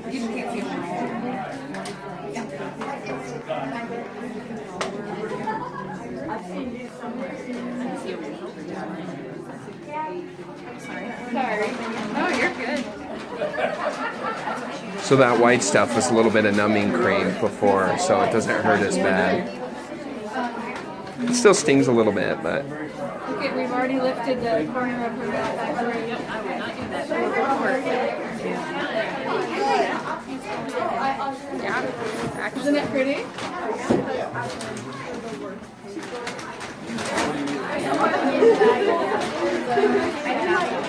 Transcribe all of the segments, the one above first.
You can't see Sorry. No, you're good. So that white stuff was a little bit of numbing cream before, so it doesn't hurt as bad. It still stings a little bit, but... Okay, we've already lifted the corner of her mouth. I would not do that. Yeah. Isn't it pretty?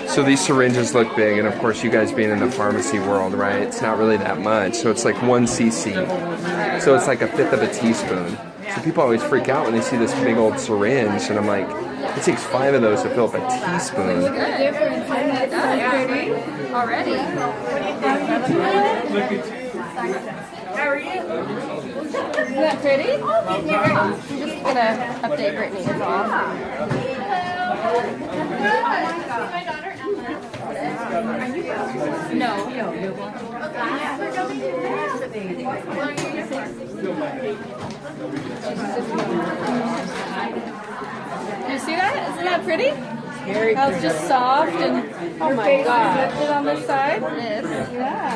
So these syringes look big, and of course you guys being in the pharmacy world, right? It's not really that much. So it's like 1 cc. So it's like a fifth of a teaspoon. So people always freak out when they see this big old syringe, and I'm like, it takes 5 of those to fill up a teaspoon. Look at the difference. Isn't it pretty? Already. Look at you. How are you? Isn't that pretty? I'm just gonna update Brittany. It's off. No. You see that? Isn't that pretty? That was just soft and oh my god. Lifted on this side. It is. Yeah.